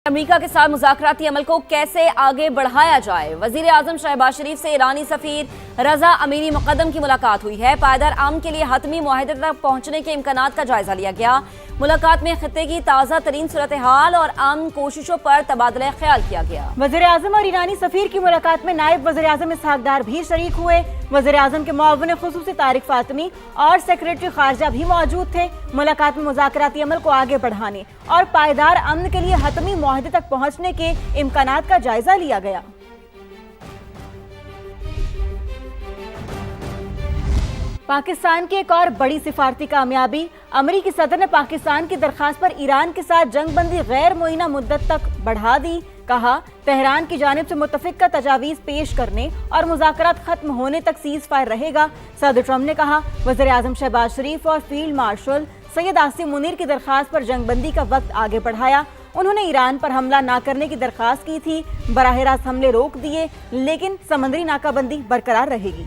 امریکہ کے ساتھ مذاکراتی عمل کو کیسے آگے بڑھایا جائے؟ وزیر اعظم شہباز شریف سے ایرانی سفیر رضا امیری مقدم کی ملاقات ہوئی ہے۔ پائیدار امن کے لیے حتمی معاہدے تک پہنچنے کے امکانات کا جائزہ لیا گیا۔ ملاقات میں خطے کی تازہ ترین صورتحال اور امن کوششوں پر تبادلہ خیال کیا گیا۔ وزیر اعظم اور ایرانی سفیر کی ملاقات میں نائب وزیر اعظم اسحاق ڈار بھی شریک ہوئے۔ وزیر اعظم کے معاون خصوصی طارق فاطمی اور سیکریٹری خارجہ بھی موجود تھے۔ ملاقات میں مذاکراتی عمل کو آگے بڑھانے اور پائیدار امن کے لیے حتمی معاہدے تک پہنچنے کے امکانات کا جائزہ لیا گیا۔ پاکستان کی ایک اور بڑی سفارتی کامیابی، امریکی صدر نے پاکستان کی درخواست پر ایران کے ساتھ جنگ بندی غیر معینہ مدت تک بڑھا دی۔ کہا، تہران کی جانب سے متفقہ تجاویز پیش کرنے اور مذاکرات ختم ہونے تک سیز فائر رہے گا۔ صدر ٹرمپ نے کہا، وزیر اعظم شہباز شریف اور فیلڈ مارشل سید عاصم منیر کی درخواست پر جنگ بندی کا وقت آگے بڑھایا۔ انہوں نے ایران پر حملہ نہ کرنے کی درخواست کی تھی، براہ راست حملے روک دیے، لیکن سمندری ناکہ بندی برقرار رہے گی۔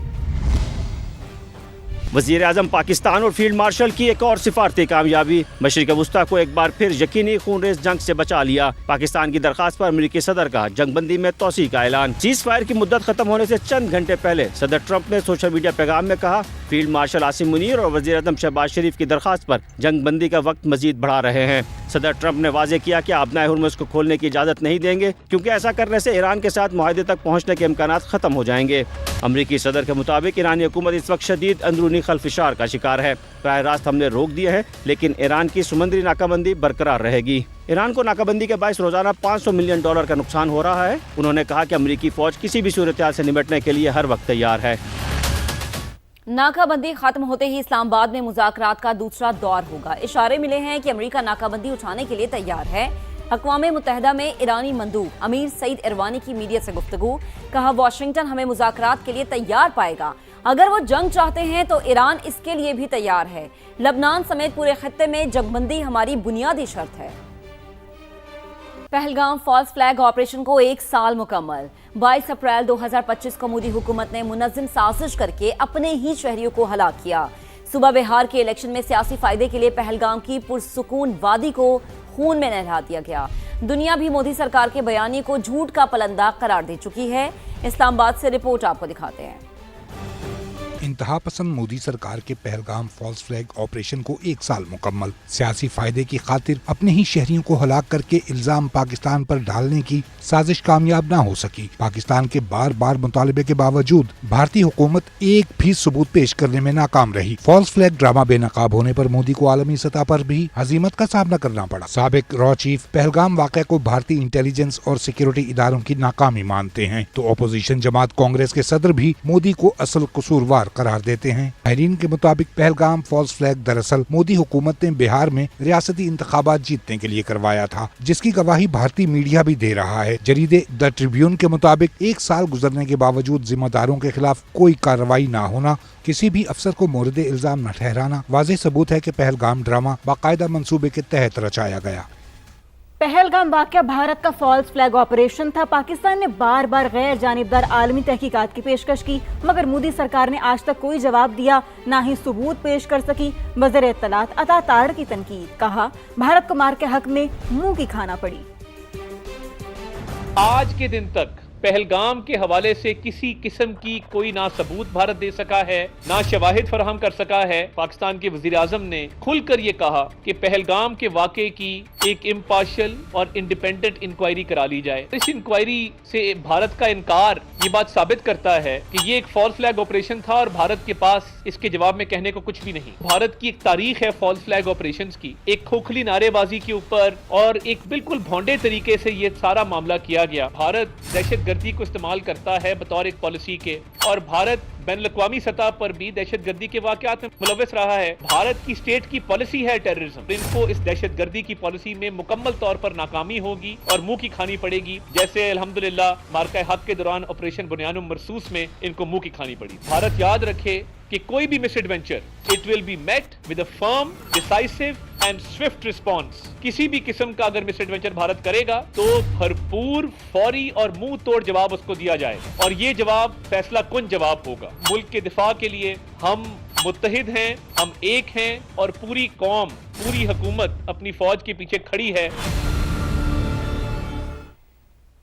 وزیر اعظم پاکستان اور فیلڈ مارشل کی ایک اور سفارتی کامیابی، مشرق وسطیٰ کو ایک بار پھر یقینی خونریز جنگ سے بچا لیا۔ پاکستان کی درخواست پر امریکی صدر کا جنگ بندی میں توسیع کا اعلان۔ سیز فائر کی مدت ختم ہونے سے چند گھنٹے پہلے صدر ٹرمپ نے سوشل میڈیا پیغام میں کہا، فیلڈ مارشل عاصم منیر اور وزیر اعظم شہباز شریف کی درخواست پر جنگ بندی کا وقت مزید بڑھا رہے ہیں۔ صدر ٹرمپ نے واضح کیا کہ آبنائے ہرمز کو کھولنے کی اجازت نہیں دیں گے، کیونکہ ایسا کرنے سے ایران کے ساتھ معاہدے تک پہنچنے کے امکانات ختم ہو جائیں گے۔ امریکی صدر کے مطابق ایرانی حکومت اس وقت شدید اندرونی خلفشار کا شکار ہے۔ براہ راست حملے روک دیے ہیں، لیکن ایران کی سمندری ناکہ بندی برقرار رہے گی۔ ایران کو ناکہ بندی کے باعث روزانہ $500 ملین کا نقصان ہو رہا ہے۔ انہوں نے کہا کہ امریکی فوج کسی بھی صورتحال سے نمٹنے کے لیے ہر وقت تیار ہے۔ ناکہ بندی ختم ہوتے ہی اسلام آباد میں مذاکرات کا دوسرا دور ہوگا۔ اشارے ملے ہیں کہ امریکہ ناکہ بندی اٹھانے کے لیے تیار ہے۔ اقوام متحدہ میں ایرانی مندوب امیر سعید اروانی کی میڈیا سے گفتگو، کہا، واشنگٹن ہمیں مذاکرات کے لیے تیار پائے گا۔ اگر وہ جنگ چاہتے ہیں تو ایران اس کے لیے بھی تیار ہے۔ لبنان سمیت پورے خطے میں جنگ بندی ہماری بنیادی شرط ہے۔ پہلگام فالس فلیگ آپریشن کو 1 سال مکمل۔ 22 اپریل 2025 کو مودی حکومت نے منظم سازش کر کے اپنے ہی شہریوں کو ہلاک کیا۔ صوبہ بہار کے الیکشن میں سیاسی فائدے کے لیے پہلگام کی پرسکون وادی کو خون میں نہلا دیا گیا۔ دنیا بھی مودی سرکار کے بیانیے کو جھوٹ کا پلندہ قرار دے چکی ہے۔ اسلام آباد سے رپورٹ آپ کو دکھاتے ہیں۔ انتہا پسند مودی سرکار کے پہلگام فالس فلیگ آپریشن کو 1 سال مکمل۔ سیاسی فائدے کی خاطر اپنے ہی شہریوں کو ہلاک کر کے الزام پاکستان پر ڈالنے کی سازش کامیاب نہ ہو سکی۔ پاکستان کے بار بار مطالبے کے باوجود بھارتی حکومت ایک بھی ثبوت پیش کرنے میں ناکام رہی۔ فالس فلیگ ڈرامہ بے نقاب ہونے پر مودی کو عالمی سطح پر بھی ہزیمت کا سامنا کرنا پڑا۔ سابق را چیف پہلگام واقعہ کو بھارتی انٹیلیجنس اور سیکیورٹی اداروں کی ناکامی مانتے ہیں، تو اپوزیشن جماعت کانگریس کے صدر بھی مودی کو اصل قصوروار قرار دیتے ہیں۔ ماہرین کے مطابق پہلگام فالس فلیگ دراصل مودی حکومت نے بہار میں ریاستی انتخابات جیتنے کے لیے کروایا تھا، جس کی گواہی بھارتی میڈیا بھی دے رہا ہے۔ جریدے دی ٹریبیون کے مطابق 1 سال گزرنے کے باوجود ذمہ داروں کے خلاف کوئی کارروائی نہ ہونا، کسی بھی افسر کو مورد الزام نہ ٹھہرانا واضح ثبوت ہے کہ پہلگام ڈرامہ باقاعدہ منصوبے کے تحت رچایا گیا۔ پہلگام واقعہ بھارت کا فالس فلیگ آپریشن تھا۔ پاکستان نے بار بار غیر جانبدار عالمی تحقیقات کی پیشکش کی، مگر مودی سرکار نے آج تک کوئی جواب دیا، نہ ہی ثبوت پیش کر سکی۔ وزیر اطلاعات عطا طاہر کی تنقید، کہا، بھارت کو مار کے حق میں منہ کی کھانا پڑی۔ آج کے دن تک پہلگام کے حوالے سے کسی قسم کی کوئی نہ ثبوت بھارت دے سکا ہے، نہ شواہد فراہم کر سکا ہے۔ پاکستان کے وزیر اعظم نے کھل کر یہ کہا کہ پہلگام کے واقعے کی ایک امپارشل اور انڈیپینڈنٹ انکوائری کرا لی جائے۔ اس انکوائری سے بھارت کا انکار یہ بات ثابت کرتا ہے کہ یہ ایک فالس فلیگ آپریشن تھا اور بھارت کے پاس اس کے جواب میں کہنے کو کچھ بھی نہیں۔ بھارت کی ایک تاریخ ہے فالس فلیگ آپریشنز کی، ایک کھوکھلی نعرے بازی کے اوپر اور ایک بالکل بھونڈے طریقے سے یہ سارا معاملہ کیا گیا۔ بھارت دہشت گردی کو استعمال کرتا ہے بطور ایک پالیسی کے، اور بھارت بین الاقوامی سطح پر بھی دہشت گردی کے واقعات میں ملوث رہا ہے۔ بھارت کی اسٹیٹ کی پالیسی ہے ٹیررزم۔ ان کو اس دہشت گردی کی پالیسی میں مکمل طور پر ناکامی ہوگی اور منہ کی کھانی پڑے گی، جیسے الحمدللہ مارکہ حق کے دوران آپریشن بنیان مرصوص میں ان کو منہ کی کھانی پڑی۔ بھارت یاد رکھے کہ کوئی بھی misadventure it will be met with a firm decisive and swift response. کسی بھی قسم کا اگر مس ایڈونچر بھارت کرے گا تو بھرپور، فوری اور منہ توڑ جواب اس کو دیا جائے، اور یہ جواب فیصلہ کن جواب ہوگا۔ ملک کے دفاع کے لیے ہم متحد ہیں، ہم ایک ہیں، اور پوری قوم، پوری حکومت اپنی فوج کے پیچھے کھڑی ہے۔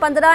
15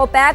OPEC